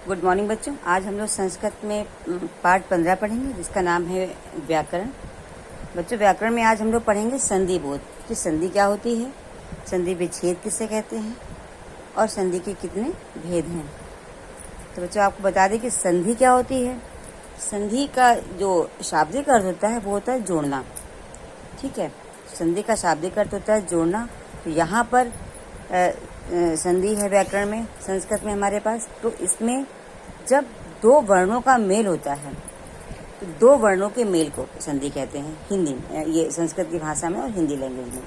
Good morning बच्चों। आज हम लोग संस्कृत में पाठ 15 पढ़ेंगे, जिसका नाम है व्याकरण। बच्चों, व्याकरण में आज हम लोग पढ़ेंगे संधि बोध कि संधि क्या होती है, संधि विच्छेद किसे कहते हैं और संधि के कितने भेद हैं। तो बच्चों, आपको बता दें कि संधि क्या होती है। संधि का जो शाब्दिक अर्थ होता है वो होता है जोड़ना। ठीक है, संधि का शाब्दिक अर्थ होता है जोड़ना। तो यहाँ पर संधि है व्याकरण में, संस्कृत में हमारे पास। तो इसमें जब दो वर्णों का मेल होता है तो दो वर्णों के मेल को संधि कहते हैं हिंदी में, ये संस्कृत की भाषा में और हिंदी लैंग्वेज में।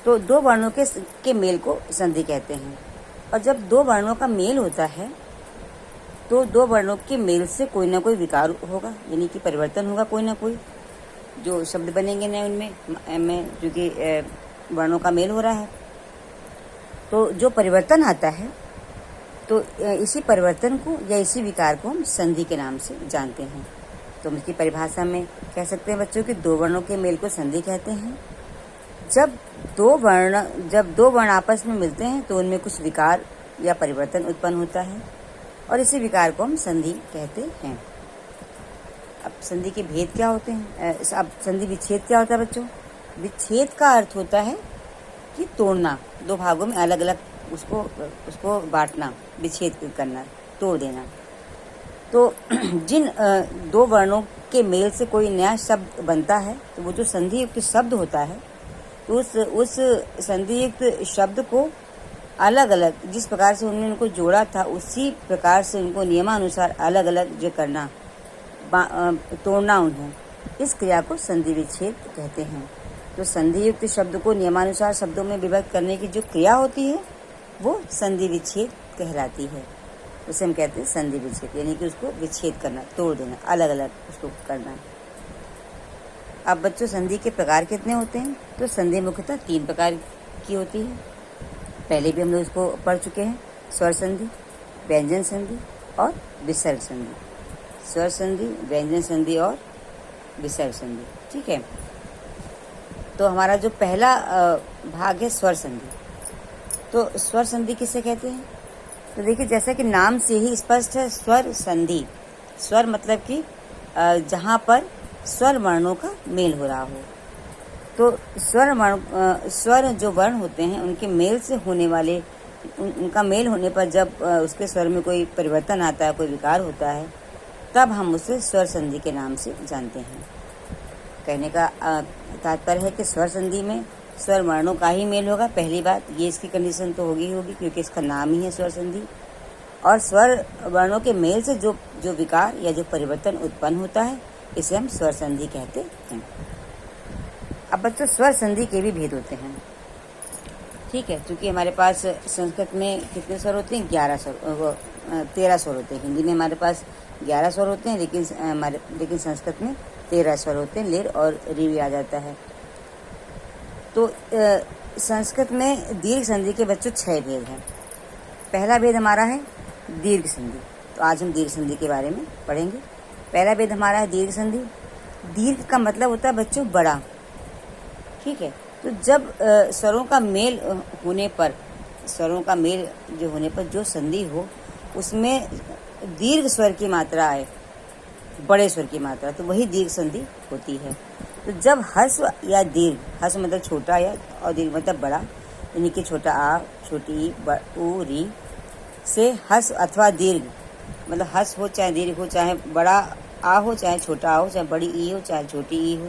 तो दो वर्णों के मेल को संधि कहते हैं। और जब दो वर्णों का मेल होता है तो दो वर्णों के मेल से कोई ना कोई विकार होगा, यानी कि परिवर्तन होगा, कोई ना कोई जो शब्द बनेंगे ना उनमें, क्योंकि वर्णों का मेल हो रहा है। तो जो परिवर्तन आता है तो इसी परिवर्तन को या इसी विकार को हम संधि के नाम से जानते हैं। तो हम इसकी परिभाषा में कह सकते हैं बच्चों कि दो वर्णों के मेल को संधि कहते हैं। जब दो वर्ण आपस में मिलते हैं तो उनमें कुछ विकार या परिवर्तन उत्पन्न होता है और इसी विकार को हम संधि कहते हैं। अब संधि के भेद क्या होते हैं, अब संधि विच्छेद क्या होता है बच्चों। विच्छेद का अर्थ होता है कि तोड़ना, दो भागों में अलग अलग उसको बांटना, विच्छेद करना, तोड़ देना। तो जिन दो वर्णों के मेल से कोई नया शब्द बनता है तो वो जो संधि युक्त शब्द होता है तो उस संधि युक्त शब्द को अलग अलग जिस प्रकार से उन्होंने उनको जोड़ा था उसी प्रकार से उनको नियमानुसार अलग अलग जो करना, तोड़ना उन्हें, इस क्रिया को संधि विच्छेद कहते हैं। तो संधि युक्त शब्द को नियमानुसार शब्दों में विभक्त करने की जो क्रिया होती है वो संधि विच्छेद कहलाती है। उसे हम कहते हैं संधि विच्छेद, यानी कि उसको विच्छेद करना, तोड़ देना, अलग अलग उसको करना। अब बच्चों, संधि के प्रकार कितने होते हैं। तो संधि मुख्यतः 3 प्रकार की होती है। पहले भी हम लोग इसको पढ़ चुके हैं, स्वर संधि, व्यंजन संधि और विसर्ग संधि। स्वर संधि, व्यंजन संधि और विसर्ग संधि। ठीक है, तो हमारा जो पहला भाग है स्वर संधि। तो स्वर संधि किसे कहते हैं। तो देखिए, जैसा कि नाम से ही स्पष्ट है, स्वर संधि। स्वर मतलब कि जहाँ पर स्वर वर्णों का मेल हो रहा हो। तो स्वर जो वर्ण होते हैं उनके मेल से होने वाले, उनका मेल होने पर जब उसके स्वर में कोई परिवर्तन आता है, कोई विकार होता है, तब हम उसे स्वर संधि के नाम से जानते हैं। कहने का तात्पर्य है कि स्वर संधि में स्वर वर्णों का ही मेल होगा। पहली बात ये, इसकी कंडीशन तो होगी क्योंकि इसका नाम ही है स्वर संधि। और स्वर वर्णों के मेल से जो विकार या जो परिवर्तन उत्पन्न होता है इसे हम स्वर संधि कहते हैं। अब बच्चों, स्वर संधि के भी भेद होते हैं। ठीक है, क्योंकि हमारे पास संस्कृत में कितने स्वर होते हैं, 13 स्वर होते हैं। हिंदी में हमारे पास 11 स्वर होते हैं, लेकिन संस्कृत में 13 स्वर होते हैं। लेर और री भी आ जाता है। तो संस्कृत में दीर्घ संधि के बच्चों 6 भेद हैं। पहला भेद हमारा है दीर्घ संधि। तो आज हम दीर्घ संधि के बारे में पढ़ेंगे। पहला भेद हमारा है दीर्घ संधि। दीर्घ का मतलब होता है बच्चों बड़ा। ठीक है, तो जब स्वरों का मेल होने पर, जो संधि हो उसमें दीर्घ स्वर की मात्रा आए, बड़े स्वर की मात्रा, तो वही दीर्घ संधि होती है। तो जब हस्व या दीर्घ, हस्व मतलब छोटा या और दीर्घ मतलब बड़ा, यानी कि छोटा आ, छोटी ई, ऊ, री से हस्व अथवा दीर्घ, मतलब हस्व हो चाहे दीर्घ हो, चाहे बड़ा आ हो चाहे छोटा आ हो, चाहे बड़ी ई हो चाहे छोटी ई हो,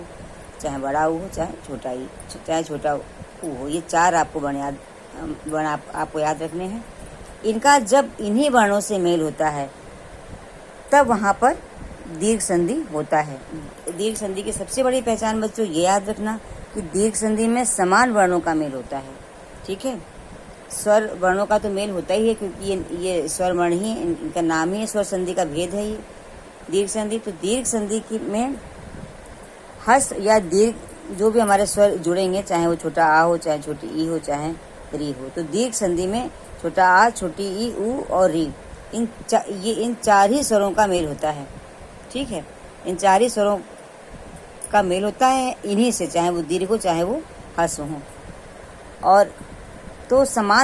चाहे बड़ा ऊ हो चाहे छोटा ई, चाहे छोटा ऊ हो। ये 4 आपको वर्ण आपको याद रखने हैं। इनका जब इन्हीं वर्णों से मेल होता है तब वहाँ पर दीर्घ संधि होता है। दीर्घ संधि की सबसे बड़ी पहचान बच्चों ये याद रखना कि दीर्घ संधि में समान वर्णों का मेल होता है। ठीक है, स्वर वर्णों का तो मेल होता ही है, क्योंकि ये स्वर वर्ण ही, इनका नाम ही स्वर संधि का भेद है ये दीर्घ संधि। तो दीर्घ संधि में हस या दीर्घ जो भी हमारे स्वर जुड़ेंगे, चाहे वो छोटा आ हो, चाहे छोटी ई हो, चाहे री हो, तो दीर्घ संधि में छोटा आ, छोटी ई, ऊ और री, इन 4 ही स्वरों का मेल होता है। ठीक है, इन 4 ही स्वरों का मेल होता है इन्हीं से, चाहे वो दीर्घ हो चाहे वो हस्व हो। और तो समान